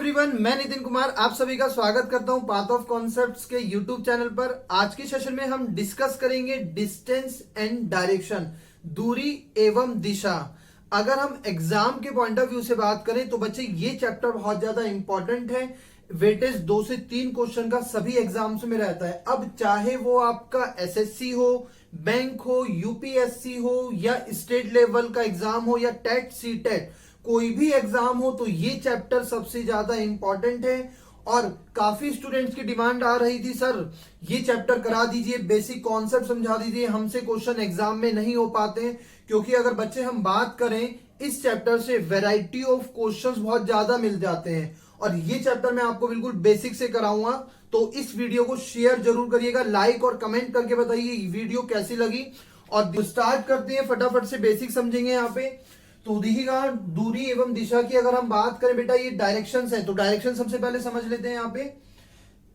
Everyone, मैं नितिन कुमार आप सभी का स्वागत करता हूं पाथ ऑफ कॉन्सेप्ट्स के यूट्यूब चैनल पर। आज के सेशन में हम डिस्कस करेंगे डिस्टेंस एंड डायरेक्शन, दूरी एवं दिशा। अगर हम एग्जाम के पॉइंट ऑफ व्यू से बात करें तो बच्चे ये चैप्टर बहुत ज्यादा इंपॉर्टेंट है। वेटेज 2 से 3 क्वेश्चन का सभी एग्जाम्स में रहता है। अब चाहे वो आपका एसएससी हो, बैंक हो, यूपीएससी हो या स्टेट लेवल का एग्जाम हो या टेट सीटेट, कोई भी एग्जाम हो तो ये चैप्टर सबसे ज्यादा इंपॉर्टेंट है। और काफी स्टूडेंट्स की डिमांड आ रही थी, सर ये चैप्टर करा दीजिए, बेसिक कॉन्सेप्ट समझा दीजिए, हमसे क्वेश्चन एग्जाम में नहीं हो पाते हैं। क्योंकि अगर बच्चे हम बात करें इस चैप्टर से वैरायटी ऑफ क्वेश्चंस बहुत ज्यादा मिल जाते हैं और ये चैप्टर मैं आपको बिल्कुल बेसिक से कराऊंगा। तो इस वीडियो को शेयर जरूर करिएगा, लाइक और कमेंट करके बताइए वीडियो कैसी लगी। और स्टार्ट करते हैं, फटाफट से बेसिक समझेंगे यहाँ पे। तो देखिएगा, दूरी एवं दिशा की अगर हम बात करें बेटा, ये डायरेक्शंस है तो डायरेक्शन सबसे पहले समझ लेते हैं। यहाँ पे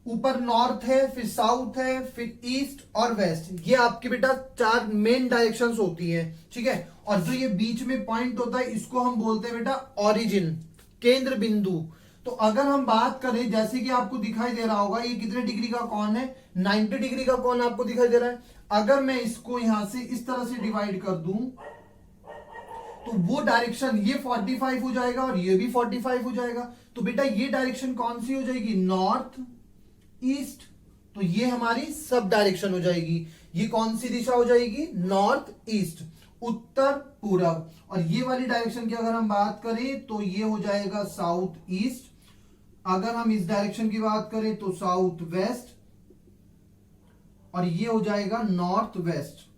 ऊपर नॉर्थ है, फिर साउथ है, फिर ईस्ट और वेस्ट, ये आपके बेटा 4 मेन डायरेक्शंस होती है, ठीक है। और जो ये बीच में पॉइंट होता है इसको हम बोलते हैं बेटा ओरिजिन, केंद्र बिंदु। तो अगर हम बात करें, जैसे कि आपको दिखाई दे रहा होगा, ये कितने डिग्री का कोण है, 90 डिग्री का कोण आपको दिखाई दे रहा है। अगर मैं इसको यहां से इस तरह से डिवाइड कर दूं तो वो डायरेक्शन ये 45 हो जाएगा और ये भी 45 हो जाएगा। तो बेटा ये डायरेक्शन कौन सी हो जाएगी, नॉर्थ ईस्ट। तो ये हमारी सब डायरेक्शन हो जाएगी। ये कौन सी दिशा हो जाएगी, नॉर्थ ईस्ट, उत्तर पूरब। और ये वाली डायरेक्शन की अगर हम बात करें तो ये हो जाएगा साउथ ईस्ट। अगर हम इस डायरेक्शन की बात करें तो साउथ वेस्ट और ये हो जाएगा नॉर्थ वेस्ट।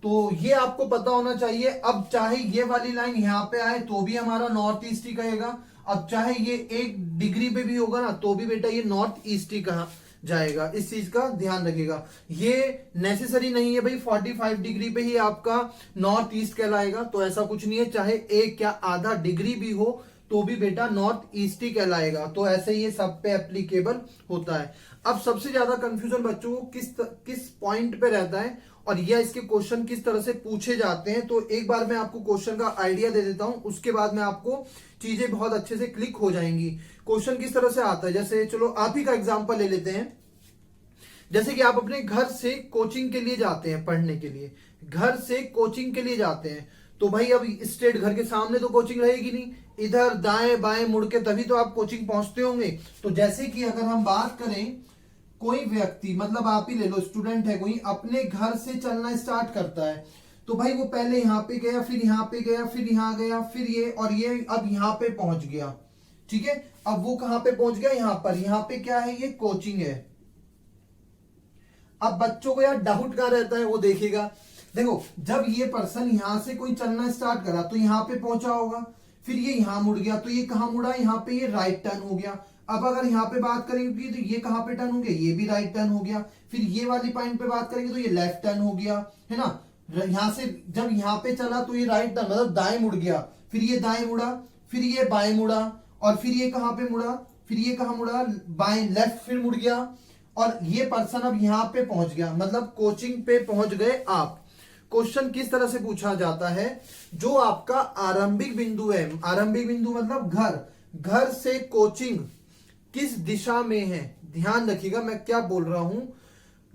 तो ये आपको पता होना चाहिए। अब चाहे ये वाली लाइन यहां पे आए तो भी हमारा नॉर्थ ईस्ट ही कहेगा, अब चाहे ये 1 डिग्री पे भी होगा ना तो भी बेटा ये नॉर्थ ईस्ट ही कहा जाएगा। इस चीज का ध्यान रखिएगा। ये नेसेसरी नहीं है भाई 45 डिग्री पे ही आपका नॉर्थ ईस्ट कहलाएगा, तो ऐसा कुछ नहीं है। चाहे 1 या आधा डिग्री भी हो तो भी बेटा नॉर्थ ईस्ट ही कहलाएगा। तो ऐसे ये सब पे एप्लीकेबल होता है। अब सबसे ज्यादा कंफ्यूजन बच्चों को किस पॉइंट पे रहता है और यह इसके क्वेश्चन किस तरह से पूछे जाते हैं। तो एक बार मैं आपको क्वेश्चन का आइडिया दे देता हूं, उसके बाद में आपको चीजें बहुत अच्छे से क्लिक हो जाएंगी। क्वेश्चन किस तरह से आता है, जैसे चलो आप ही का एग्जांपल ले लेते हैं। जैसे कि आप अपने घर से कोचिंग के लिए जाते हैं, पढ़ने के लिए घर से कोचिंग के लिए जाते हैं। तो भाई अब स्ट्रेट घर के सामने तो कोचिंग रहेगी नहीं, इधर दाएं बाएं मुड़ के तभी तो आप कोचिंग पहुंचते होंगे। तो जैसे कि अगर हम बात करें, कोई व्यक्ति, मतलब आप ही ले लो, स्टूडेंट है कोई, अपने घर से चलना स्टार्ट करता है। तो भाई वो पहले यहां पे गया, फिर यहां पे गया, फिर यहां गया, फिर ये और ये, अब यहां पे पहुंच गया, ठीक है। अब वो कहां पे पहुंच गया, यहां पर। यहां पे क्या है, ये कोचिंग है। अब बच्चों को यार डाउट कहां रहता है वो देखिएगा। देखो, जब ये पर्सन यहां से कोई चलना स्टार्ट करा तो यहां पे पहुंचा होगा, फिर ये यहां मुड़ गया, तो ये कहां मुड़ा, यहां पे ये राइट टर्न हो गया। अब अगर यहां पे बात करेंगे तो ये कहां पे टर्न हो गया, ये भी राइट टर्न हो गया। फिर ये वाली पॉइंट पे बात करेंगे तो ये लेफ्ट टर्न हो गया, है ना। यहां से जब यहां पे चला तो ये राइट टर्न, मतलब दाएं मुड़ गया, फिर ये दाएं मुड़ा, फिर ये बाएं मुड़ा, और फिर ये कहां पे मुड़ा, फिर ये कहां मुड़ा, बाएं, लेफ्ट, फिर मुड़ गया। और ये पर्सन अब यहां पे पहुंच गया, मतलब कोचिंग पे पहुंच गए आप। क्वेश्चन किस तरह से पूछा जाता है, जो आपका आरंभिक बिंदु है, आरंभिक बिंदु मतलब घर से कोचिंग किस दिशा में है, ध्यान रखिएगा मैं क्या बोल रहा हूं,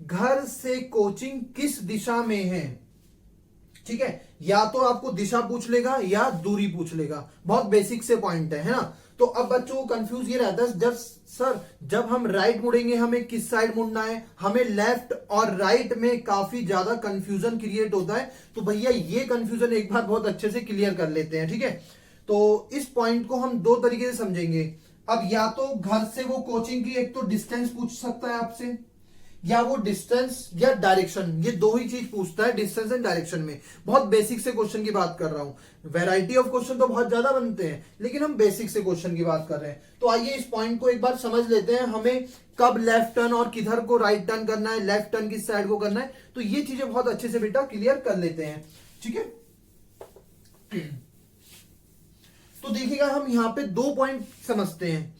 घर से कोचिंग किस दिशा में है, ठीक है। या तो आपको दिशा पूछ लेगा या दूरी पूछ लेगा, बहुत बेसिक से पॉइंट है ना। तो अब बच्चों को कंफ्यूज ये रहता है, जब हम राइट मुड़ेंगे हमें किस साइड मुड़ना है, हमें लेफ्ट और राइट में काफी ज्यादा कंफ्यूजन क्रिएट होता है। तो भैया ये कंफ्यूजन एक बार बहुत अच्छे से क्लियर कर लेते हैं, ठीक है। तो इस पॉइंट को हम 2 तरीके से समझेंगे। अब या तो घर से वो कोचिंग की एक तो डिस्टेंस पूछ सकता है आपसे, या वो डिस्टेंस या डायरेक्शन, ये 2 ही चीज पूछता है डिस्टेंस एंड डायरेक्शन में। बहुत बेसिक से क्वेश्चन की बात कर रहा हूं। वैरायटी ऑफ क्वेश्चन तो बहुत ज्यादा बनते हैं, लेकिन हम बेसिक से क्वेश्चन की बात कर रहे हैं। तो आइए इस पॉइंट को एक बार समझ लेते हैं, हमें कब लेफ्ट टर्न और किधर को राइट टर्न करना है, लेफ्ट टर्न किस साइड को करना है। तो ये चीजें बहुत अच्छे से बेटा क्लियर कर लेते हैं, ठीक है। तो देखिएगा, हम यहां पे 2 पॉइंट समझते हैं।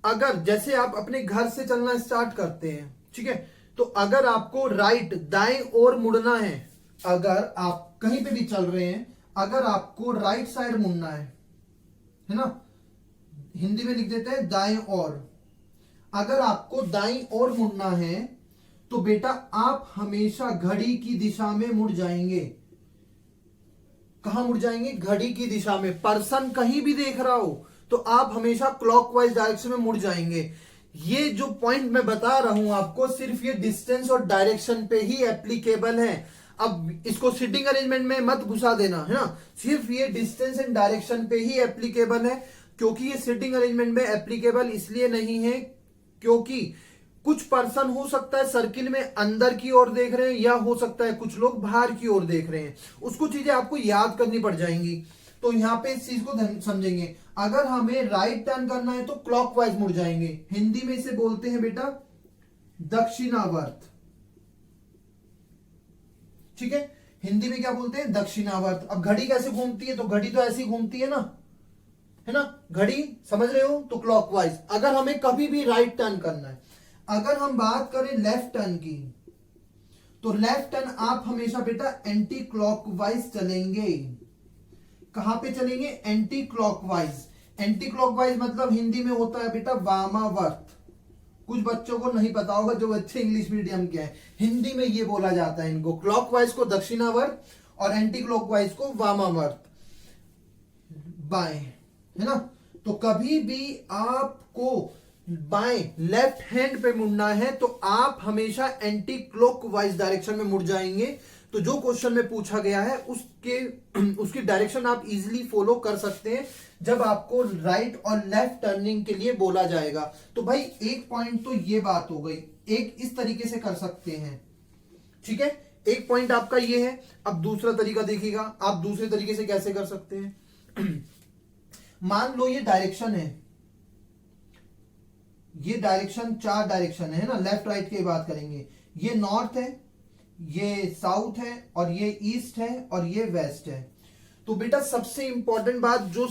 अगर जैसे आप अपने घर से चलना स्टार्ट करते हैं, ठीक है, तो अगर आपको राइट, दाएं ओर मुड़ना है, अगर आप कहीं पे भी चल रहे हैं, अगर आपको राइट साइड मुड़ना है ना, हिंदी में लिख देते हैं दाएं ओर। अगर आपको दाईं ओर मुड़ना है तो बेटा आप हमेशा घड़ी की दिशा में मुड़ जाएंगे। कहां मुड़ जाएंगे? घड़ी की दिशा में। पर्सन कहीं भी देख रहा हो तो आप हमेशा क्लॉकवाइज डायरेक्शन में मुड़ जाएंगे। ये जो पॉइंट मैं बता रहा हूं आपको, सिर्फ ये डिस्टेंस और डायरेक्शन पे ही एप्लीकेबल है। अब इसको सीटिंग अरेंजमेंट में मत घुसा देना, है ना। सिर्फ ये डिस्टेंस एंड डायरेक्शन पे ही एप्लीकेबल है, क्योंकि ये सीटिंग अरेंजमेंट में एप्लीकेबल इसलिए नहीं है क्योंकि कुछ पर्सन हो सकता है सर्किल में अंदर की ओर देख रहे हैं, या हो सकता है कुछ लोग बाहर की ओर देख रहे हैं। उसको चीजें आपको याद करनी पड़ जाएंगी। तो यहां पे इस चीज को समझेंगे। अगर हमें राइट टर्न करना है तो क्लॉकवाइज मुड़ जाएंगे। हिंदी में इसे बोलते हैं बेटा दक्षिणावर्त। ठीक है, हिंदी में क्या बोलते हैं? दक्षिणावर्त। अब घड़ी कैसे घूमती है? तो घड़ी तो ऐसी घूमती है ना, है ना। घड़ी समझ रहे हो? तो क्लॉकवाइज। अगर हमें कभी भी राइट टर्न करना है, अगर हम बात करें लेफ्ट टर्न की, तो लेफ्ट टर्न आप हमेशा बेटा एंटी क्लॉकवाइज चलेंगे। कहां पे चलेंगे? Anti clockwise. एंटी क्लॉकवाइज मतलब हिंदी में होता है बेटा वामावर्त। कुछ बच्चों को नहीं पता होगा, जो बच्चे इंग्लिश मीडियम के हैं, हिंदी में ये बोला जाता है इनको। क्लॉकवाइज को दक्षिणावर्त और एंटी क्लॉकवाइज को वामावर्त, बाएं, है ना। तो कभी भी आपको बाएं लेफ्ट हैंड पे मुड़ना है तो आप हमेशा एंटी क्लॉकवाइज डायरेक्शन में मुड़ जाएंगे। तो जो क्वेश्चन में पूछा गया है उसकी डायरेक्शन आप इजीली फॉलो कर सकते हैं जब आपको राइट और लेफ्ट टर्निंग के लिए बोला जाएगा। तो भाई एक पॉइंट तो ये बात हो गई, एक इस तरीके से कर सकते हैं। ठीक है, एक पॉइंट आपका ये है। अब दूसरा तरीका देखिएगा, आप दूसरे तरीके से कैसे कर सकते हैं। मान लो ये डायरेक्शन है, ये डायरेक्शन 4 डायरेक्शन है ना, लेफ्ट राइट की बात करेंगे। ये नॉर्थ है, ये साउथ है, और ये ईस्ट है, और ये वेस्ट है। तो बेटा सबसे इंपॉर्टेंट बात जो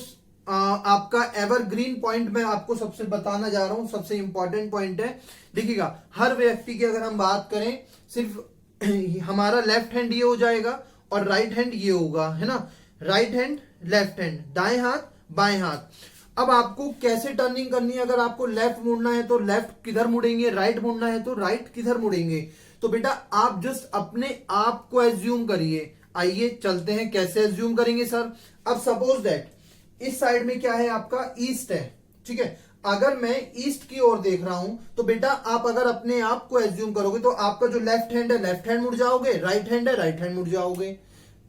आपका एवरग्रीन पॉइंट मैं आपको सबसे बताना जा रहा हूं, सबसे इंपॉर्टेंट पॉइंट है। देखिएगा, हर व्यक्ति की अगर हम बात करें, सिर्फ हमारा लेफ्ट हैंड ये हो जाएगा और राइट हैंड ये होगा, है ना। राइट हैंड, लेफ्ट हैंड, दाएं हाथ, बाएं हाथ। अब आपको कैसे टर्निंग करनी है? अगर आपको लेफ्ट मुड़ना है तो लेफ्ट किधर मुड़ेंगे, राइट मुड़ना है तो राइट किधर मुड़ेंगे। तो बेटा आप जस्ट अपने आप को एज्यूम करिए। आइए चलते हैं, कैसे एज्यूम करेंगे सर। अब सपोज दैट इस साइड में क्या है आपका? ईस्ट है। ठीक है, अगर मैं ईस्ट की ओर देख रहा हूं तो बेटा आप अगर अपने आप को एज्यूम करोगे तो आपका जो लेफ्ट हैंड है लेफ्ट हैंड मुड़ जाओगे, राइट हैंड है राइट हैंड मुड़ जाओगे।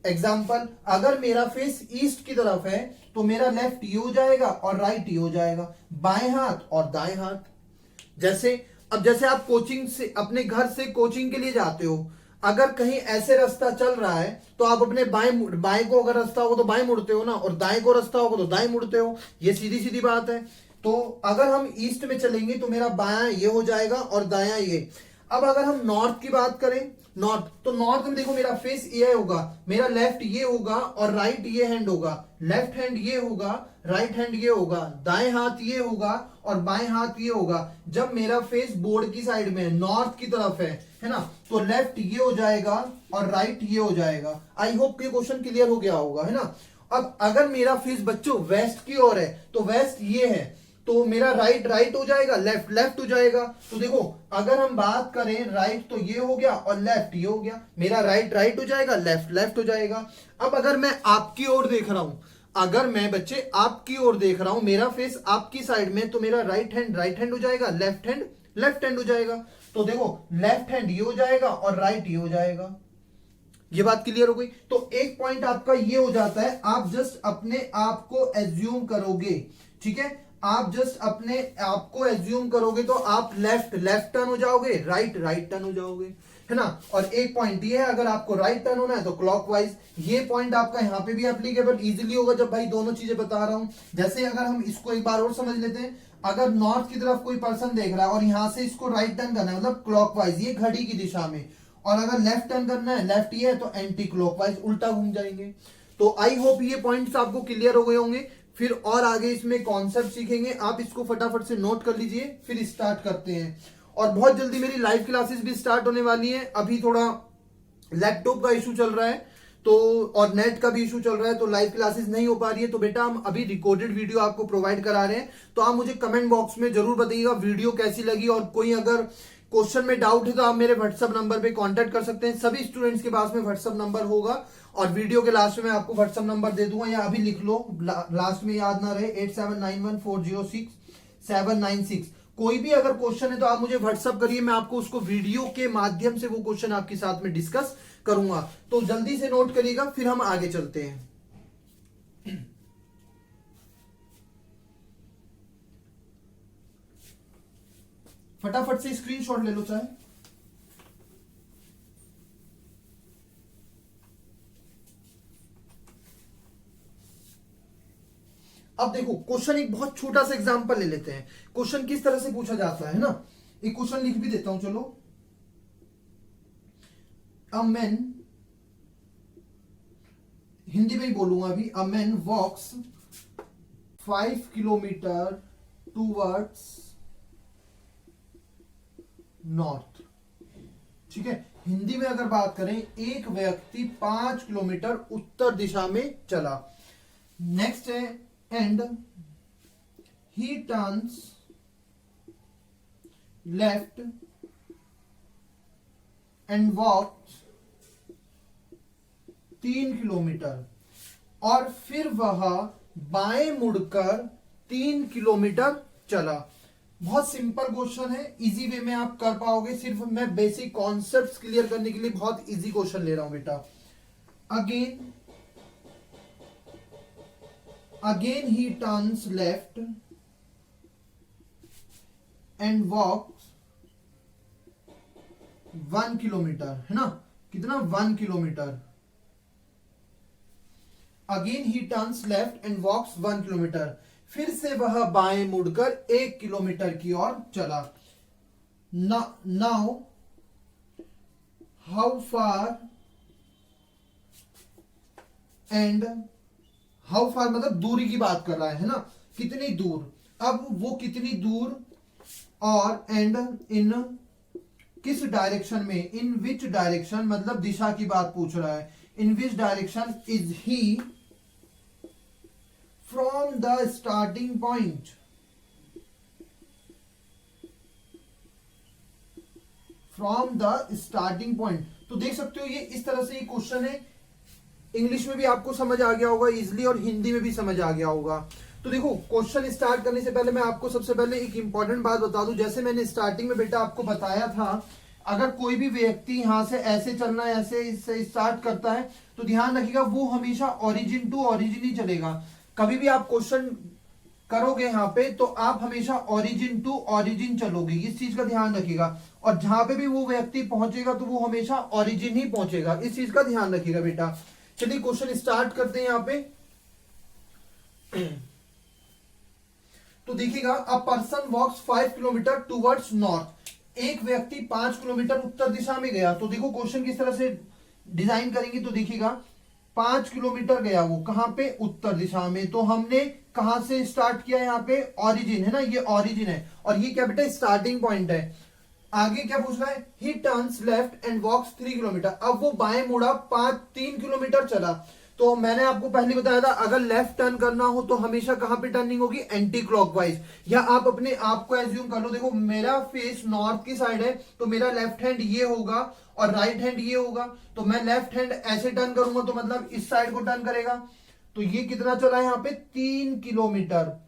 एग्जाम्पल, अगर मेरा फेस ईस्ट की तरफ है तो मेरा लेफ्ट ये हो जाएगा और राइट ये हो जाएगा, बाएं हाथ और दाएं हाथ। जैसे आप कोचिंग से, अपने घर से कोचिंग के लिए जाते हो, अगर कहीं ऐसे रास्ता चल रहा है तो आप अपने बाएं को अगर रास्ता होगा तो बाएं मुड़ते हो ना, और दाएं को रास्ता होगा तो दाएं मुड़ते हो। ये सीधी सीधी बात है। तो अगर हम ईस्ट में चलेंगे तो मेरा बायां ये हो जाएगा और दायां ये। अब अगर हम नॉर्थ की बात करें, नॉर्थ, तो नॉर्थ में देखो मेरा फेस ये होगा, मेरा लेफ्ट ये होगा और राइट ये हैंड होगा, लेफ्ट हैंड ये होगा, राइट हैंड ये होगा, दाएं हाथ ये होगा और बाएं हाथ ये होगा। जब मेरा फेस बोर्ड की साइड में नॉर्थ की तरफ है ना, तो लेफ्ट ये हो जाएगा और राइट ये हो जाएगा। आई होप ये क्वेश्चन क्लियर हो गया होगा, है ना। अब अगर मेरा फेस बच्चों वेस्ट की ओर है तो वेस्ट ये है, तो मेरा राइट राइट हो जाएगा, लेफ्ट लेफ्ट हो जाएगा। तो देखो अगर हम बात करें, राइट तो ये हो गया और लेफ्ट ये हो गया, मेरा राइट राइट हो जाएगा, लेफ्ट लेफ्ट हो जाएगा। अब अगर मैं आपकी ओर देख रहा हूं, अगर मैं बच्चे आपकी ओर देख रहा हूं, मेरा फेस आपकी साइड में, तो मेरा राइट हैंड हो जाएगा, लेफ्ट हैंड लेफ्ट हैंड हो जाएगा। तो देखो लेफ्ट हैंड ये हो जाएगा और राइट ये हो जाएगा। ये बात क्लियर हो गई। तो एक पॉइंट आपका ये हो जाता है, आप जस्ट अपने आप को एज्यूम करोगे। ठीक है, आप जस्ट अपने आप को एज्यूम करोगे तो आप लेफ्ट टर्न हो जाओगे, राइट टर्न हो जाओगे, है ना। और एक पॉइंट ये है, अगर आपको राइट टर्न होना है तो क्लॉकवाइज। ये पॉइंट आपका यहाँ पे भी एप्लीकेबल इजीली होगा जब भाई दोनों चीजें बता रहा हूं। जैसे अगर हम इसको एक बार और समझ लेते हैं, अगर नॉर्थ की तरफ कोई पर्सन देख रहा है और यहां से इसको राइट टर्न करना है, मतलब क्लॉकवाइज, ये घड़ी की दिशा में, और अगर लेफ्ट टर्न करना है, लेफ्ट ये है तो एंटी क्लॉकवाइज, उल्टा घूम जाएंगे। तो आई होप ये पॉइंट्स आपको क्लियर हो गए होंगे। फिर और आगे इसमें कॉन्सेप्ट सीखेंगे, आप इसको फटाफट से नोट कर लीजिए, फिर स्टार्ट करते हैं। और बहुत जल्दी मेरी लाइव क्लासेस भी स्टार्ट होने वाली है। अभी थोड़ा लैपटॉप का इशू चल रहा है तो और नेट का भी इशू चल रहा है, तो लाइव क्लासेस नहीं हो पा रही है, तो बेटा हम अभी रिकॉर्डेड वीडियो आपको प्रोवाइड करा रहे हैं। तो आप मुझे कमेंट बॉक्स में जरूर बताइएगा वीडियो कैसी लगी, और कोई अगर क्वेश्चन में डाउट है तो आप मेरे व्हाट्सएप नंबर पे कांटेक्ट कर सकते हैं। सभी स्टूडेंट्स के पास में व्हाट्सएप नंबर होगा, और वीडियो के लास्ट में मैं आपको व्हाट्सएप नंबर दे दूंगा, या अभी लिख लो, लास्ट में याद ना रहे, 8791406796। कोई भी अगर क्वेश्चन है तो आप मुझे व्हाट्सएप करिए, मैं आपको उसको वीडियो के माध्यम से वो क्वेश्चन आपके साथ में डिस्कस करूंगा। तो जल्दी से नोट करिएगा, फिर हम आगे चलते हैं। फटाफट से स्क्रीनशॉट ले लो चाहे। अब देखो क्वेश्चन एक बहुत छोटा सा एग्जांपल ले लेते हैं। क्वेश्चन किस तरह से पूछा जाता है ना, एक क्वेश्चन लिख भी देता हूं, चलो। अ मैन, हिंदी में ही बोलूंगा अभी, a man walks 5 kilometre towards north. ठीक है, हिंदी में अगर बात करें, एक व्यक्ति 5 किलोमीटर उत्तर दिशा में चला। नेक्स्ट है, and he turns left and walks 3 kilometre, और फिर वह बाएं मुड़कर 3 किलोमीटर चला। बहुत सिंपल क्वेश्चन है, इजी वे में आप कर पाओगे। सिर्फ मैं बेसिक कॉन्सेप्ट्स क्लियर करने के लिए बहुत इजी क्वेश्चन ले रहा हूं बेटा। Again he turns left and walks 1 kilometre, है ना, कितना, 1 kilometre. Again he turns left and walks 1 kilometre, फिर से वह बाएं मुड़कर 1 किलोमीटर की ओर चला। Now how far, and how far मतलब दूरी की बात कर रहा है ना, कितनी दूर। अब वो कितनी दूर, और एंड इन किस डायरेक्शन में, इन विच डायरेक्शन मतलब दिशा की बात पूछ रहा है। In which direction is he from the starting point. From the starting point, तो देख सकते हो ये इस तरह से ये क्वेश्चन है। इंग्लिश में भी आपको समझ आ गया होगा इजिली, और हिंदी में भी समझ आ गया होगा। तो देखो क्वेश्चन स्टार्ट करने से पहले मैं आपको सबसे पहले एक इंपॉर्टेंट बात बता दूं। जैसे मैंने स्टार्टिंग में बेटा आपको बताया था, अगर कोई भी व्यक्ति यहां से ऐसे चलना है, ऐसे स्टार्ट करता है, तो ध्यान रखिएगा वो हमेशा ओरिजिन टू ओरिजिन ही चलेगा। कभी भी आप क्वेश्चन करोगे यहां पे, तो आप हमेशा ओरिजिन टू ओरिजिन चलोगे, इस चीज का ध्यान रखिएगा। और जहां पे भी वो व्यक्ति पहुंचेगा तो वो हमेशा ओरिजिन ही पहुंचेगा, इस चीज का ध्यान रखिएगा बेटा। चलिए क्वेश्चन स्टार्ट करते हैं यहां पे। तो देखिएगा, a person walks 5 kilometre towards north, एक व्यक्ति 5 किलोमीटर उत्तर दिशा में गया। तो देखो क्वेश्चन किस तरह से डिजाइन करेंगे, तो देखिएगा 5 किलोमीटर गया वो कहां पे, उत्तर दिशा में। तो हमने कहां से स्टार्ट किया, यहाँ पे ओरिजिन है ना, ये ओरिजिन है, और ये क्या बेटा स्टार्टिंग पॉइंट है। आगे क्या पूछ रहा है, he turns left and walks 3 kilometre. अब वो बाएं मुड़ा 3 किलोमीटर चला। तो मैंने आपको पहले बताया था, अगर लेफ्ट टर्न करना हो तो हमेशा कहां पे टर्निंग होगी, एंटी क्लॉकवाइज। या आप अपने आप को एज्यूम कर लो, देखो मेरा फेस नॉर्थ की साइड है, तो मेरा लेफ्ट हैंड ये होगा और राइट हैंड ये होगा। तो मैं लेफ्ट हैंड ऐसे टर्न करूंगा तो मतलब इस साइड को टर्न करेगा। तो ये कितना चला है यहाँ पे, 3 किलोमीटर।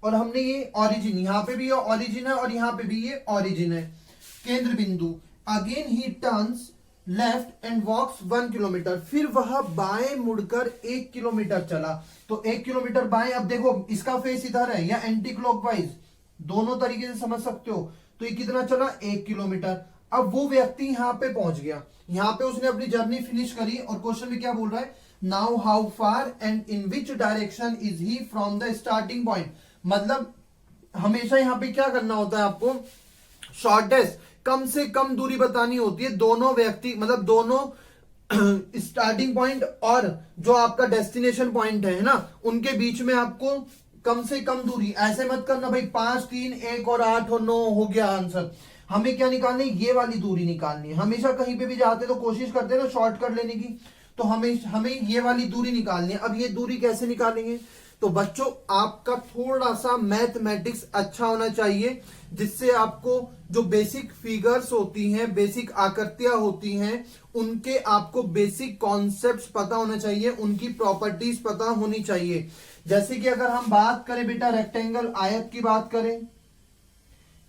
और हमने ये ओरिजिन, यहां पे भी ये ओरिजिन है और यहां पे भी ये ओरिजिन है, केंद्र बिंदु। Again he turns left and walks 1 kilometre, फिर वह बाएं मुड़कर 1 किलोमीटर चला। तो 1 किलोमीटर बाएं, अब देखो इसका फेस इधर है या एंटी क्लॉकवाइज, दोनों तरीके से समझ सकते हो। तो ये कितना चला, 1 किलोमीटर। अब वो व्यक्ति यहां पे पहुंच गया, यहां पे उसने अपनी जर्नी फिनिश करी, और क्वेश्चन में क्या बोल रहा है, now how far and in which direction is he from the starting point. मतलब हमेशा यहां पे क्या करना होता है आपको, शॉर्टेस्ट कम से कम दूरी बतानी होती है दोनों व्यक्ति, मतलब दोनों स्टार्टिंग पॉइंट और जो आपका डेस्टिनेशन पॉइंट है ना, उनके बीच में आपको कम से कम दूरी। ऐसे मत करना भाई 5, 3, 1 और 8 और 9 हो गया आंसर। हमें क्या निकालनी है, ये वाली दूरी निकालनी है। हमेशा कहीं पे भी जाते तो कोशिश करते हैं ना शॉर्टकट लेने की, तो हमें हमें ये वाली दूरी निकालनी है। अब ये दूरी कैसे निकालेंगे, तो बच्चों आपका थोड़ा सा मैथमेटिक्स अच्छा होना चाहिए, जिससे आपको जो बेसिक फिगर्स होती हैं, बेसिक आकृतियां होती हैं, उनके आपको बेसिक कॉन्सेप्ट्स पता होना चाहिए, उनकी प्रॉपर्टीज पता होनी चाहिए। जैसे कि अगर हम बात करें बेटा रेक्टेंगल आयत की बात करें,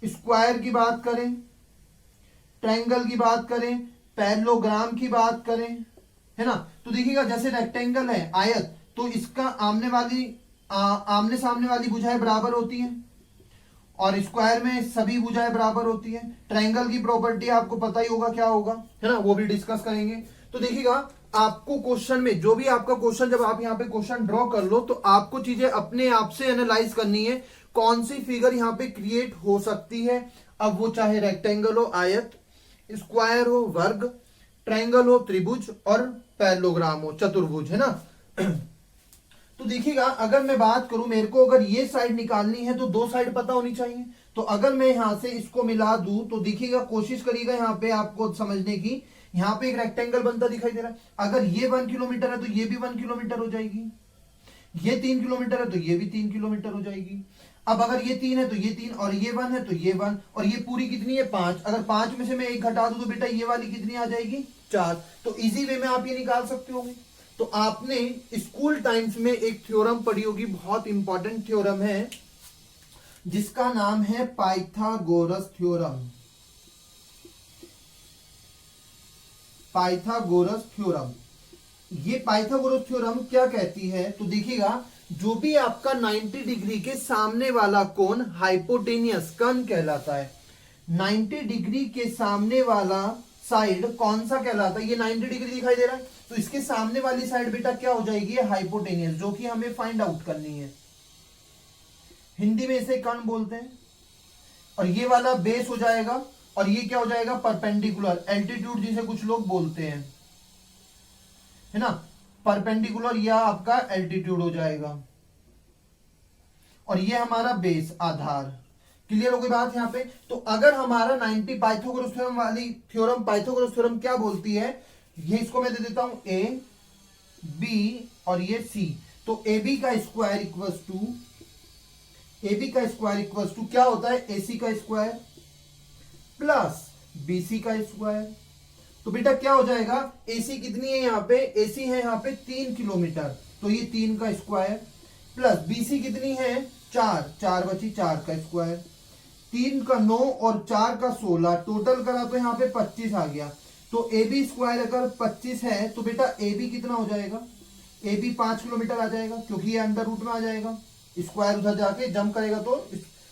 स्क्वायर की बात करें, ट्रायंगल की बात करें, पैरेललोग्राम की बात करें, है ना, तो देखिएगा जैसे रेक्टेंगल है आयत, तो इसका आमने सामने वाली भुजाएं बराबर होती हैं, और स्क्वायर में सभी भुजाएं बराबर होती हैं। ट्रायंगल की प्रॉपर्टी आपको पता ही होगा क्या होगा, है ना, वो भी डिस्कस करेंगे। तो देखिएगा आपको क्वेश्चन में जो भी आपका क्वेश्चन, जब आप यहाँ पे क्वेश्चन ड्रॉ कर लो तो आपको चीजें अपने आप से एनालाइज करनी है, कौन सी फिगर यहाँ पे क्रिएट हो सकती है। अब वो चाहे रेक्टेंगल हो आयत, स्क्वायर हो वर्ग, ट्रायंगल हो त्रिभुज, और पैरेललोग्राम हो चतुर्भुज, है ना। तो देखिएगा अगर मैं बात करूं, मेरे को अगर ये साइड निकालनी है तो दो साइड पता होनी चाहिए। तो अगर मैं यहां से इसको मिला दूं तो देखिएगा, कोशिश करिएगा यहाँ पे आपको समझने की, यहाँ पे एक रेक्टेंगल बनता दिखाई दे रहा है। अगर ये 1 किलोमीटर है तो ये भी 1 किलोमीटर हो जाएगी, ये 3 किलोमीटर है तो ये भी 3 किलोमीटर हो जाएगी। अब अगर ये 3 है तो ये 3, और ये 1 है तो ये 1, और ये पूरी कितनी है 5। अगर 5 में से मैं एक घटा दूं तो बेटा ये वाली कितनी आ जाएगी 4। तो इजी वे में आप ये निकाल सकते होंगे। तो आपने स्कूल टाइम्स में एक थ्योरम पढ़ी होगी, बहुत इंपॉर्टेंट थ्योरम है, जिसका नाम है पाइथागोरस थ्योरम। पाइथागोरस थ्योरम, ये पाइथागोरस थ्योरम क्या कहती है, तो देखिएगा जो भी आपका 90 डिग्री के सामने वाला कोण हाइपोटेनियस कर्ण कहलाता है। 90 डिग्री के सामने वाला साइड कौन सा कहलाता है, ये 90 डिग्री दिखाई दे रहा है, तो इसके सामने वाली साइड बेटा क्या हो जाएगी, हाइपोटेनियस, जो कि हमें फाइंड आउट करनी है। हिंदी में इसे कर्ण बोलते हैं। और ये वाला बेस हो जाएगा, और ये क्या हो जाएगा, परपेंडिकुलर, एल्टीट्यूड जिसे कुछ लोग बोलते हैं, है ना, परपेंडिकुलर, यह आपका एल्टीट्यूड हो जाएगा, और ये हमारा बेस, आधार। क्लियर हो गई बात यहाँ पे। तो अगर हमारा 90 पाइथागोरस थ्योरम वाली थ्योरम, पाइथागोरस थ्योरम क्या बोलती है, ये इसको मैं दे देता हूं ए बी और ये सी। तो ए बी का square equals to, A B का स्क्वायर इक्वल्स टू क्या होता है, ए सी का स्क्वायर प्लस बी सी का स्क्वायर। तो बेटा क्या हो जाएगा, एसी कितनी है यहाँ पे, एसी है यहाँ पे 3 किलोमीटर, तो ये 3 का स्क्वायर प्लस बीसी कितनी है 4, 4 बची 4 का स्क्वायर, 3 का 9 और 4 का 16, टोटल करा तो यहाँ पे 25 आ गया। तो ए बी स्क्वायर अगर 25 है तो बेटा ए बी कितना हो जाएगा, ए बी 5 किलोमीटर आ जाएगा, क्योंकि ये अंडर रूट में आ जाएगा, स्क्वायर उधर जाके जंप करेगा तो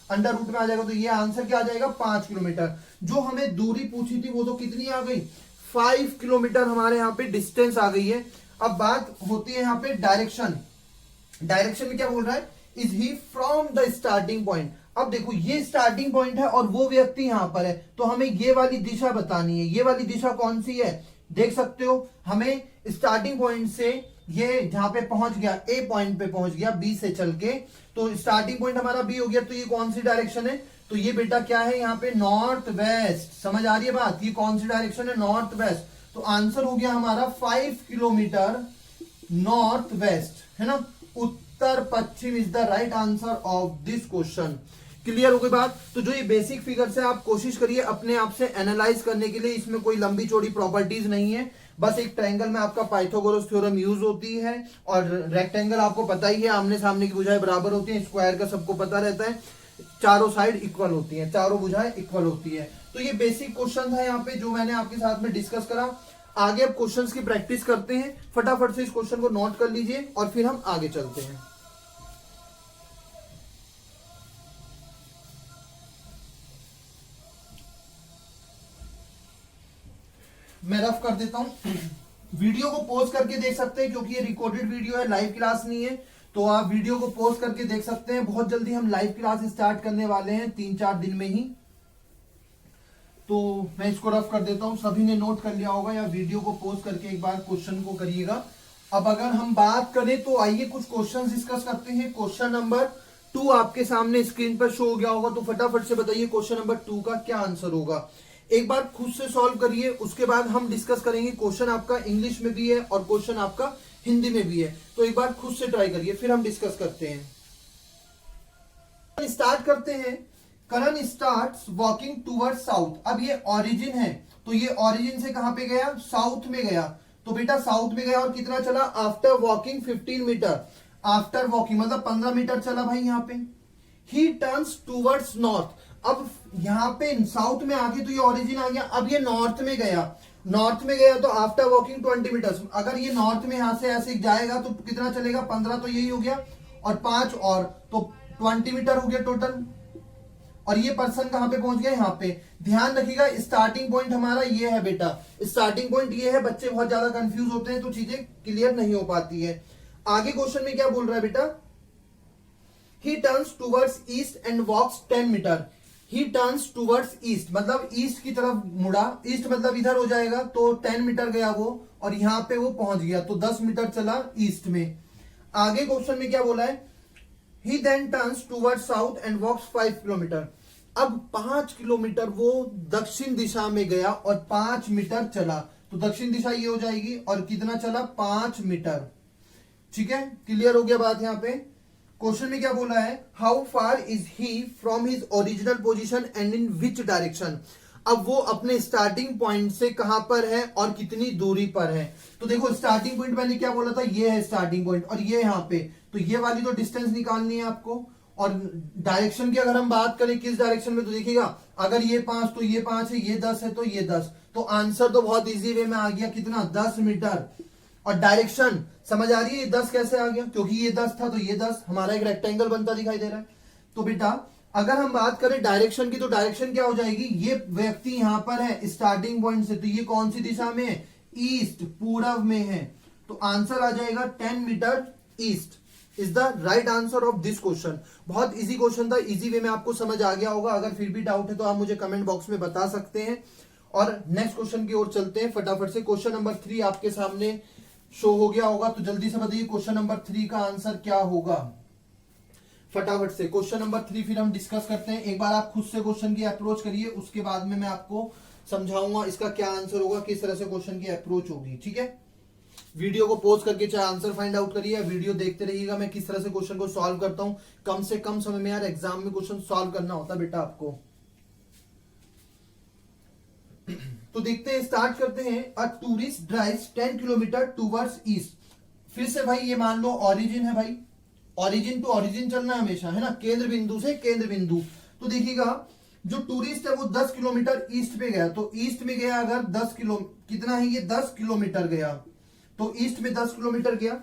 अंडर रूट में आ जाएगा, तो ये आंसर क्या आ जाएगा 5 किलोमीटर। जो हमें दूरी पूछी थी वो तो कितनी आ गई, 5 किलोमीटर हमारे यहाँ पे डिस्टेंस आ गई है। अब बात होती है यहाँ पे डायरेक्शन। डायरेक्शन में क्या बोल रहा है, is he from the starting point. अब देखो ये स्टार्टिंग पॉइंट है और वो व्यक्ति यहां पर है, तो हमें ये वाली दिशा बतानी है। ये वाली दिशा कौन सी है, देख सकते हो, हमें स्टार्टिंग पॉइंट से ये जहां पे पहुंच गया, ए पॉइंट पे पहुंच गया बी से चल के, तो स्टार्टिंग पॉइंट हमारा बी हो गया। तो ये कौन सी डायरेक्शन है, तो ये बेटा क्या है यहाँ पे नॉर्थ वेस्ट। समझ आ रही है बात, ये कौन सी डायरेक्शन है, नॉर्थ वेस्ट। तो आंसर हो गया हमारा 5 किलोमीटर नॉर्थ वेस्ट, है ना, उत्तर पश्चिम is the right answer of this question. Clear हो गई बात। तो जो ये बेसिक फिगर है आप कोशिश करिए अपने आप से एनालाइज करने के लिए, इसमें कोई लंबी चौड़ी प्रॉपर्टीज नहीं है, बस एक ट्रायंगल में आपका पाइथागोरस थ्योरम यूज होती है, और रेक्टेंगल आपको पता ही है आमने सामने की भुजाएं बराबर होती हैं, स्क्वायर का सबको पता रहता है, चारों साइड इक्वल होती है, चारों भुजाएं इक्वल होती है। तो ये बेसिक क्वेश्चन था यहाँ पे जो मैंने आपके साथ में डिस्कस करा। आगे अब क्वेश्चंस की प्रैक्टिस करते हैं, फटाफट से इस क्वेश्चन को नोट कर लीजिए और फिर हम आगे चलते हैं। मैं रफ कर देता हूं, वीडियो को पॉज करके देख सकते हैं क्योंकि ये रिकॉर्डेड वीडियो है, लाइव क्लास नहीं है, तो आप वीडियो को पॉज करके देख सकते हैं। बहुत जल्दी हम लाइव क्लास स्टार्ट करने वाले हैं, 3-4 दिन में ही। तो मैं इसको रफ कर देता हूं, सभी ने नोट कर लिया होगा, या वीडियो को पॉज करके एक बार क्वेश्चन को करिएगा। अब अगर हम बात करें तो आइए कुछ क्वेश्चन डिस्कस करते हैं। क्वेश्चन नंबर 2 आपके सामने स्क्रीन पर शो हो गया होगा, तो फटाफट से बताइए क्वेश्चन नंबर 2 का क्या आंसर होगा। एक बार खुद से सॉल्व करिए, उसके बाद हम डिस्कस करेंगे। क्वेश्चन आपका इंग्लिश में भी है और क्वेश्चन आपका हिंदी में भी है, तो एक बार खुद से ट्राई करिए, फिर हम डिस्कस करते हैं। स्टार्ट करते हैं। करण स्टार्ट्स वॉकिंग टूवर्ड साउथ। अब ये ओरिजिन है, तो ये ओरिजिन से कहां पे गया, साउथ में गया। तो बेटा साउथ में गया और कितना चला, after walking 15 metre. After walking मतलब 15 मीटर चला भाई यहाँ पे। He turns towards north. अब यहाँ पे साउथ में आगे तो ये ओरिजिन आ गया, अब ये नॉर्थ में गया। नॉर्थ में गया तो आफ्टर वॉकिंग 20 मीटर। अगर ये नॉर्थ में यहां से ऐसे जाएगा तो कितना चलेगा, 15 तो यही हो गया और 5 और तो 20 मीटर हो गया टोटल। और ये पर्सन कहां पे पहुंच गया, यहाँ पे। ध्यान रखिएगा स्टार्टिंग पॉइंट हमारा ये है बेटा, स्टार्टिंग पॉइंट ये है। बच्चे बहुत ज्यादा कंफ्यूज होते हैं तो चीजें क्लियर नहीं हो पाती है। आगे क्वेश्चन में क्या बोल रहा है बेटा, he turns towards east and walks 10 metre. He turns towards east मतलब ईस्ट की तरफ मुड़ा, ईस्ट मतलब इधर हो जाएगा, तो 10 मीटर गया वो और यहां पे वो पहुंच गया, तो 10 मीटर चला ईस्ट में। आगे क्वेश्चन में क्या बोला है, he then turns towards south and walks 5 kilometre. अब 5 किलोमीटर वो दक्षिण दिशा में गया और 5 मीटर चला, तो दक्षिण दिशा ये हो जाएगी और कितना चला, 5 मीटर। ठीक है, क्लियर हो गया बात यहाँ पे। क्वेश्चन में क्या बोला है, how far is he from his original position and in which direction. अब वो अपने स्टार्टिंग पॉइंट से कहां पर है और कितनी दूरी पर है। तो देखो स्टार्टिंग पॉइंट मैंने क्या बोला था, ये है स्टार्टिंग पॉइंट और ये यहाँ पे, तो ये वाली तो डिस्टेंस निकालनी है आपको। और डायरेक्शन की अगर हम बात करें किस डायरेक्शन में, तो देखिएगा अगर ये 5 तो ये 5 है, ये 10 है तो ये 10, तो आंसर तो बहुत इजी वे में आ गया, कितना, 10 मीटर। और डायरेक्शन समझ आ रही है, ये 10 कैसे आ गया, क्योंकि ये 10 था तो ये 10 हमारा एक रेक्टेंगल बनता दिखाई दे रहा है। तो बेटा अगर हम बात करें डायरेक्शन की, तो डायरेक्शन क्या हो जाएगी, ये व्यक्ति यहां पर है स्टार्टिंग पॉइंट से, तो ये कौन सी दिशा में है, ईस्ट, पूरब में है। तो आंसर आ जाएगा 10 metre east is the right answer of this question. बहुत इजी क्वेश्चन था, इजी वे में आपको समझ आ गया होगा। अगर फिर भी डाउट है तो आप मुझे कमेंट बॉक्स में बता सकते हैं। और नेक्स्ट क्वेश्चन की ओर चलते हैं फटाफट से। क्वेश्चन नंबर 3 आपके सामने शो हो गया होगा, तो जल्दी से बताइए क्वेश्चन नंबर 3 का आंसर क्या होगा। फटाफट से क्वेश्चन नंबर 3 फिर हम डिस्कस करते हैं। एक बार आप खुद से क्वेश्चन की अप्रोच करिए, उसके बाद में मैं आपको समझाऊंगा इसका क्या आंसर होगा, किस तरह से क्वेश्चन की अप्रोच होगी। ठीक है, वीडियो को पॉज करके चाहे आंसर फाइंड आउट करिए, वीडियो देखते रहिएगा मैं किस तरह से क्वेश्चन को सॉल्व करता हूं। कम से कम समय में यार एग्जाम में क्वेश्चन सॉल्व करना होता बेटा आपको। तो देखते हैं, स्टार्ट करते हैं। A tourist drives 10 kilometre towards east. फिर से भाई ये मान लो ओरिजिन है भाई, ओरिजिन टू ओरिजिन चलना है हमेशा, है ना, केंद्र बिंदु से केंद्र बिंदु। तो देखिएगा जो टूरिस्ट है वो 10 किलोमीटर ईस्ट पे गया, तो ईस्ट में गया अगर 10 किलो, कितना है ये, 10 किलोमीटर गया, तो ईस्ट में 10 किलोमीटर गया।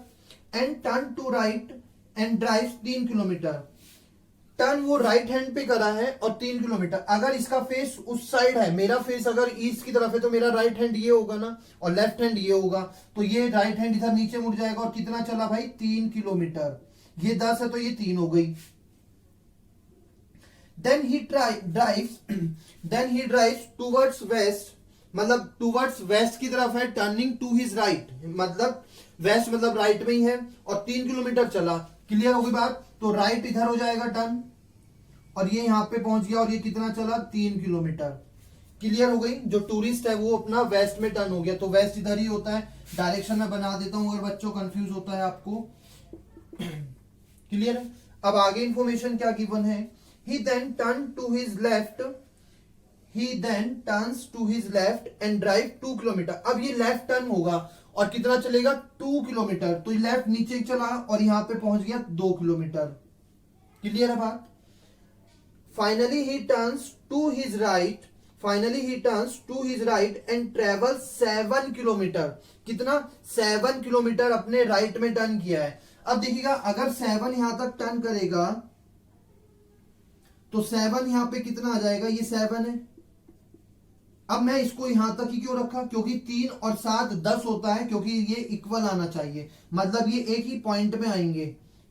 And turn to right and drive 3 kilometre. Turn वो राइट हैंड पे करा है और 3 किलोमीटर। अगर इसका फेस उस साइड है, मेरा फेस अगर ईस्ट की तरफ है, तो मेरा राइट हैंड ये होगा ना, और लेफ्ट हैंड ये होगा, तो ये राइट हैंड इधर नीचे मुड़ जाएगा। और कितना चला भाई, 3 किलोमीटर। ये 10 है तो ये 3 हो गई। Then he drives towards west, मतलब टूवर्ड्स वेस्ट की तरफ है, टर्निंग टू हिज राइट, मतलब वेस्ट मतलब राइट में ही है, और 3 किलोमीटर चला। क्लियर हो गई बात। तो राइट इधर हो जाएगा टर्न, और ये यहां पे पहुंच गया, और ये कितना चला, 3 किलोमीटर। क्लियर हो गई। जो टूरिस्ट है वो अपना वेस्ट में टर्न हो गया, तो वेस्ट इधर ही होता है। डायरेक्शन में बना देता हूं अगर बच्चों कंफ्यूज होता है आपको। क्लियर है। अब आगे इंफॉर्मेशन क्या गिवन है, he then turn to his left, he then turns to his left and drive 2 kilometre. अब ये लेफ्ट टर्न होगा और कितना चलेगा, 2 किलोमीटर। तो लेफ्ट नीचे चला और यहां पे पहुंच गया 2 किलोमीटर। क्लियर है बात। Finally he turns to his right, finally he turns to his right and travel 7 kilometre. कितना, 7 किलोमीटर अपने राइट में टर्न किया है। अब देखिएगा अगर 7 यहां तक टर्न करेगा तो 7 यहां पे कितना आ जाएगा, ये 7 है। अब मैं इसको यहां तक ही क्यों रखा, क्योंकि 3 और 7 10 होता है, क्योंकि ये इक्वल आना चाहिए, मतलब ये एक ही पॉइंट में आएंगे।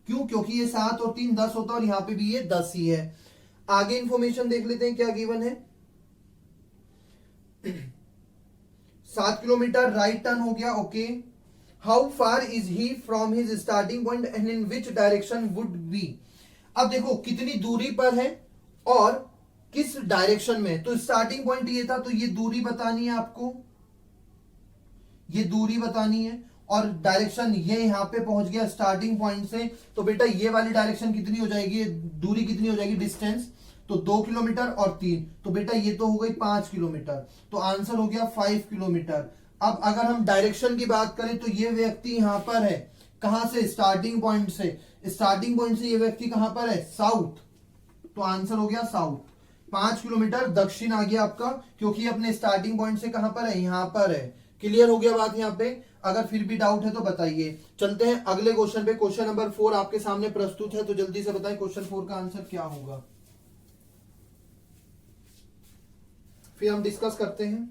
क्यों, क्योंकि ये 7 और 3 10 होता है, और यहां पे भी ये 10 ही है। आगे इंफॉर्मेशन देख लेते हैं क्या गिवन है। 7 किलोमीटर राइट टर्न हो गया, okay. How far is he from his starting point and in which direction would be. अब देखो कितनी दूरी पर है और किस डायरेक्शन में। तो स्टार्टिंग पॉइंट ये था, तो ये दूरी बतानी है आपको, ये दूरी बतानी है, और डायरेक्शन ये यहां पे पहुंच गया स्टार्टिंग पॉइंट से। तो बेटा ये वाली डायरेक्शन कितनी हो जाएगी, दूरी कितनी हो जाएगी, डिस्टेंस, तो 2 किलोमीटर और 3, तो बेटा ये तो हो गई 5 किलोमीटर, तो आंसर हो गया 5 किलोमीटर। अब अगर हम डायरेक्शन की बात करें तो ये व्यक्ति यहां पर है, कहां से, स्टार्टिंग पॉइंट से, स्टार्टिंग पॉइंट से ये व्यक्ति कहां पर है, साउथ, तो आंसर हो गया साउथ। 5 किलोमीटर दक्षिण आ गया आपका, क्योंकि अपने स्टार्टिंग पॉइंट से कहां पर है, यहां पर है। क्लियर हो गया बात यहां पे, अगर फिर भी डाउट है तो बताइए। चलते हैं अगले क्वेश्चन पे। क्वेश्चन नंबर 4 आपके सामने प्रस्तुत है, तो जल्दी से बताएं क्वेश्चन 4 का आंसर क्या होगा, फिर हम डिस्कस करते हैं।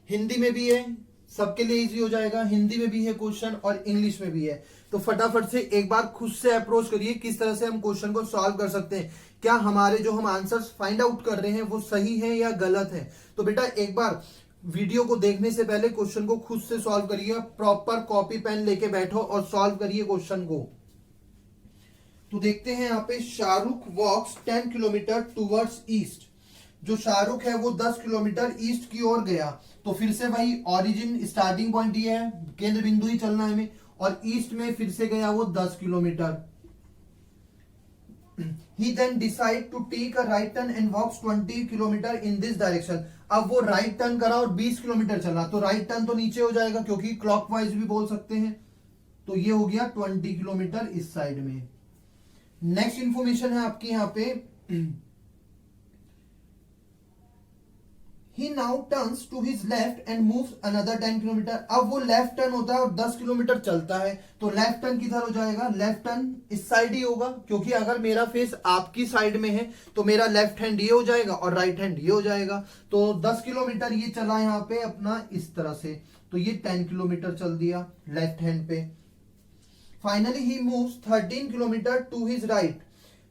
हिंदी में भी है, सबके लिए इजी हो जाएगा, हिंदी में भी है क्वेश्चन और इंग्लिश में भी है। तो फटाफट से एक बार खुद से अप्रोच करिए किस तरह से हम क्वेश्चन को सॉल्व कर सकते हैं, क्या हमारे जो हम आंसर्स फाइंड आउट कर रहे हैं वो सही है या गलत है। तो बेटा एक बार वीडियो को देखने से पहले क्वेश्चन को खुद से सॉल्व करिए, प्रॉपर कॉपी पेन लेके बैठो और सॉल्व करिए क्वेश्चन को। तो देखते हैं यहाँ पे, शाहरुख वॉक्स 10 किलोमीटर टूवर्ड्स ईस्ट। जो शाहरुख है वो 10 किलोमीटर ईस्ट की ओर गया, तो फिर से वही ऑरिजिन स्टार्टिंग पॉइंट ये है, केंद्र बिंदु ही चलना है हमें, और ईस्ट में फिर से गया वो 10 kilometre. He then decide to take a right turn and walks 20 kilometre in this direction। अब वो राइट टर्न करा और 20 किलोमीटर चला, तो राइट टर्न तो नीचे हो जाएगा क्योंकि क्लॉकवाइज भी बोल सकते हैं, तो ये हो गया 20 किलोमीटर इस साइड में। नेक्स्ट इंफॉर्मेशन है आपकी यहाँ पे, He now turns to his left and moves another 10 kilometre. अब वो लेफ्ट टर्न होता है और 10 किलोमीटर चलता है, तो लेफ्ट टर्न किधर हो जाएगा, लेफ्ट टर्न इस साइड ही होगा, क्योंकि अगर मेरा फेस आपकी साइड में है तो मेरा लेफ्ट हैंड ये हो जाएगा और राइट हैंड ये हो जाएगा। तो 10 किलोमीटर ये चला यहाँ पे अपना इस तरह से, तो ये 10 किलोमीटर चल दिया लेफ्ट हैंड पे। Finally he moves 13 kilometre to his right.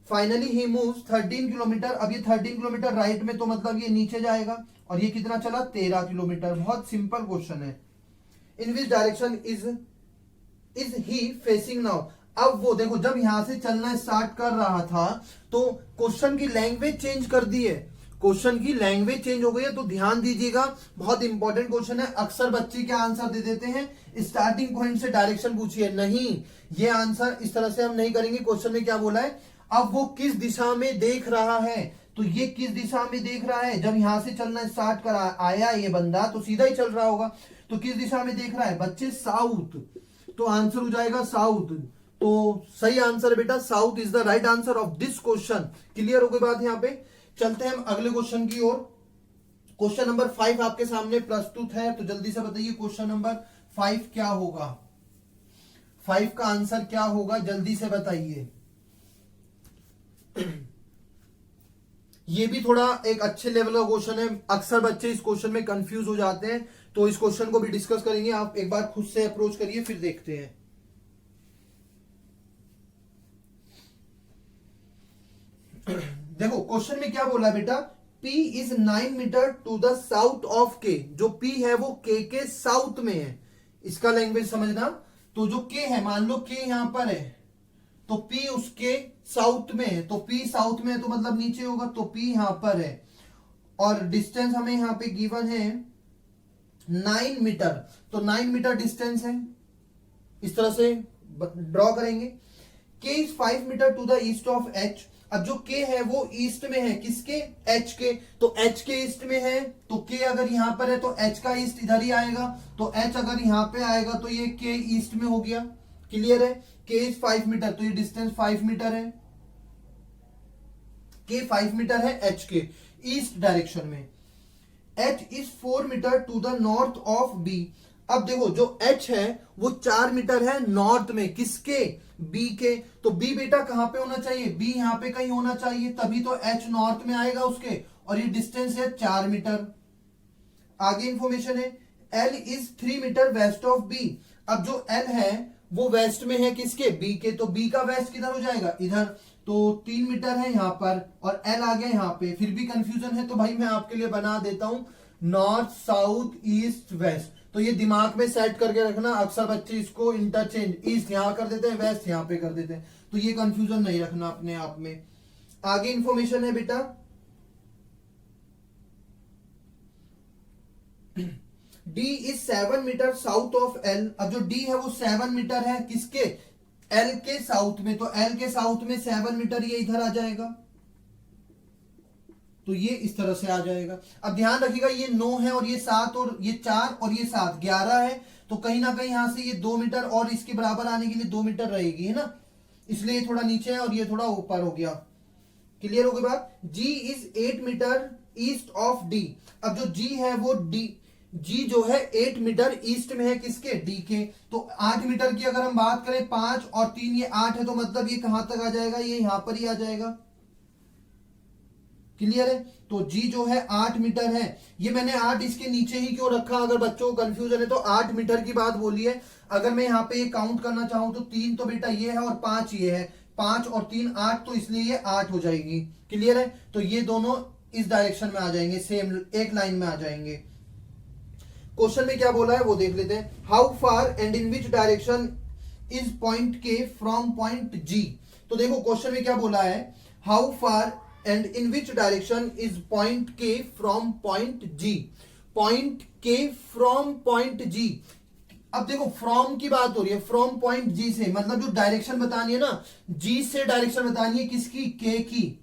Finally he moves 13 kilometre. अब ये 13 किलोमीटर राइट में, तो मतलब ये नीचे जाएगा, और ये कितना चला, 13 किलोमीटर। बहुत सिंपल क्वेश्चन है। In which direction is he facing now. अब वो देखो, जब यहां से चलना स्टार्ट कर रहा था तो क्वेश्चन की लैंग्वेज चेंज कर दी है, क्वेश्चन की लैंग्वेज चेंज हो गई है, तो ध्यान दीजिएगा, बहुत इंपॉर्टेंट क्वेश्चन है। अक्सर बच्चे क्या आंसर दे देते हैं, स्टार्टिंग पॉइंट से डायरेक्शन पूछिए, नहीं, ये आंसर इस तरह से हम नहीं करेंगे। क्वेश्चन में क्या बोला है, अब वो किस दिशा में देख रहा है, तो ये किस दिशा में देख रहा है, जब यहां से चलना स्टार्ट करा आया ये बंदा तो सीधा ही चल रहा होगा, तो किस दिशा में देख रहा है बच्चे, साउथ, तो आंसर हो जाएगा साउथ। तो सही आंसर है बेटा, south is the right answer of this question. Clear हो गई बात यहां पे। चलते हैं हम अगले क्वेश्चन की ओर। क्वेश्चन नंबर 5 आपके सामने प्रस्तुत है, तो जल्दी से बताइए क्वेश्चन नंबर 5 क्या होगा, 5 का आंसर क्या होगा, जल्दी से बताइए। ये भी थोड़ा एक अच्छे लेवल का क्वेश्चन है, अक्सर बच्चे इस क्वेश्चन में कंफ्यूज हो जाते हैं, तो इस क्वेश्चन को भी डिस्कस करेंगे। आप एक बार खुद से अप्रोच करिए, फिर देखते हैं। देखो क्वेश्चन में क्या बोला बेटा, P is 9 metre to the south of K। जो P है वो K के साउथ में है, इसका लैंग्वेज समझना। तो जो K है, मान लो K यहां पर है, तो P उसके साउथ में है, तो P साउथ में है तो मतलब नीचे होगा, तो P यहां पर है, और डिस्टेंस हमें यहां पे गिवन है 9 मीटर, तो 9 मीटर डिस्टेंस है, इस तरह से ड्रॉ करेंगे। K is 5 metre to the east of H। अब जो K है वो ईस्ट में है, किसके, H के, तो H के ईस्ट में है, तो K अगर यहां पर है तो H का ईस्ट इधर ही आएगा, तो H अगर यहां पे आएगा तो ये K ईस्ट में हो गया। क्लियर है, K इज 5 मीटर, तो ये डिस्टेंस 5 मीटर है, K 5 मीटर है H के ईस्ट डायरेक्शन में। H is 4 metre to the north of B। अब देखो जो H है वो 4 मीटर है नॉर्थ में, किसके, B के, तो B बेटा कहां पे होना चाहिए, B यहां पे कहीं होना चाहिए, तभी तो H नॉर्थ में आएगा उसके, और ये डिस्टेंस है 4 मीटर। आगे इंफॉर्मेशन है, L is 3 metre west of B। अब जो L है वो वेस्ट में है, किसके, B के, तो B का वेस्ट किधर हो जाएगा, इधर, तो 3 मीटर है यहां पर, और L आ गया यहां पे। फिर भी कंफ्यूजन है तो भाई मैं आपके लिए बना देता हूं, नॉर्थ साउथ ईस्ट वेस्ट, तो ये दिमाग में सेट करके रखना। अक्सर बच्चे इसको इंटरचेंज, ईस्ट यहां कर देते हैं, वेस्ट यहां पे कर देते हैं, तो ये कंफ्यूजन नहीं रखना अपने आप में। आगे इंफॉर्मेशन है बेटा, D is 7 metre south of L। अब जो D है वो 7 मीटर है किसके, L के साउथ में, तो L के साउथ में 7 मीटर, ये इधर आ जाएगा, तो ये इस तरह से आ जाएगा। अब ध्यान रखिएगा ये 9 है और ये 7 और ये 4 और ये 7 11 है, तो कहीं ना कहीं यहां से ये 2 मीटर और इसके बराबर आने के लिए 2 मीटर रहेगी, है ना, इसलिए ये थोड़ा नीचे है और ये थोड़ा ऊपर हो गया। क्लियर हो गई बात। G is 8 metre east of D। अब जो G है वो G जो है 8 मीटर ईस्ट में है किसके, D के। तो 8 मीटर की अगर हम बात करें, 5 और 3 ये 8 है, तो मतलब ये कहां तक आ जाएगा, ये यहां पर ही आ जाएगा। क्लियर है। तो G जो है 8 मीटर है। ये मैंने 8 इसके नीचे ही क्यों रखा, अगर बच्चों को कंफ्यूजन है तो 8 मीटर की बात बोली है। अगर मैं यहाँ पे ये काउंट करना चाहूं तो 3 तो बेटा ये है और 5 ये है, 5 और 3 8, तो इसलिए ये 8 हो जाएगी। क्लियर है। तो ये दोनों इस डायरेक्शन में आ जाएंगे, सेम एक लाइन में आ जाएंगे। क्वेश्चन में क्या बोला है वो देख लेते हैं। How far and in which direction is point के फ्रॉम पॉइंट G। तो देखो क्वेश्चन में क्या बोला है, how far and in which direction is point के फ्रॉम पॉइंट G। पॉइंट के फ्रॉम पॉइंट G। अब देखो फ्रॉम की बात हो रही है, फ्रॉम पॉइंट G से, मतलब जो डायरेक्शन बतानी है ना, G से डायरेक्शन बतानी है किसकी, K की।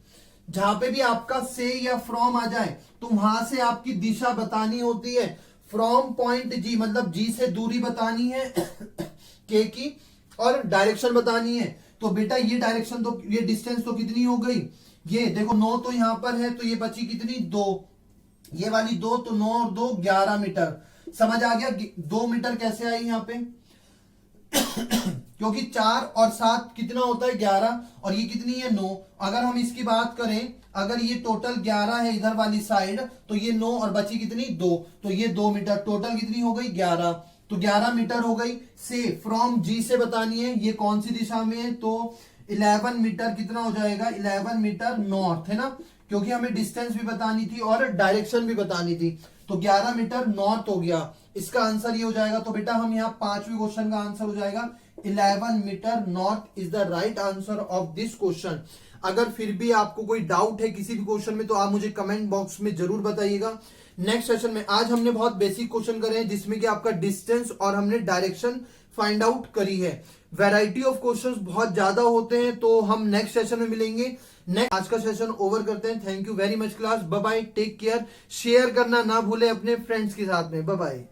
जहां पे भी आपका से या फ्रॉम आ जाए तो वहां से आपकी दिशा बतानी होती है। फ्रॉम पॉइंट G मतलब G से दूरी बतानी है K की, और डायरेक्शन बतानी है। तो बेटा ये डायरेक्शन तो, ये डिस्टेंस तो कितनी हो गई, ये देखो 9 तो यहां पर है, तो ये बची कितनी 2, ये वाली 2, तो 9 और 2 11 मीटर। समझ आ गया 2 मीटर कैसे आई यहां पे क्योंकि 4 और 7 कितना होता है 11, और ये कितनी है 9। अगर हम इसकी बात करें, अगर ये टोटल 11 है इधर वाली साइड, तो ये 9 और बची कितनी 2, तो ये 2 मीटर, टोटल कितनी हो गई 11, तो 11 मीटर हो गई। से फ्रॉम G से बतानी है ये कौन सी दिशा में है, तो 11 मीटर कितना हो जाएगा, 11 मीटर नॉर्थ, है ना, क्योंकि हमें डिस्टेंस भी बतानी थी और डायरेक्शन भी बतानी थी। तो 11 मीटर नॉर्थ हो गया, इसका आंसर ये हो जाएगा। तो बेटा हम यहाँ 5वें क्वेश्चन का आंसर हो जाएगा 11 metre north is the right answer of this question. अगर फिर भी आपको कोई डाउट है किसी भी क्वेश्चन में, तो आप मुझे कमेंट बॉक्स में जरूर बताइएगा। नेक्स्ट सेशन में आज हमने बहुत बेसिक क्वेश्चन करे हैं, जिसमें कि आपका डिस्टेंस और हमने डायरेक्शन फाइंड आउट करी है। वैरायटी ऑफ क्वेश्चंस बहुत ज्यादा होते हैं, तो हम नेक्स्ट सेशन में मिलेंगे। आज का सेशन ओवर करते हैं। Thank you very much class, bye bye, take care. Share करना ना भूले अपने फ्रेंड्स के साथ में। Bye bye.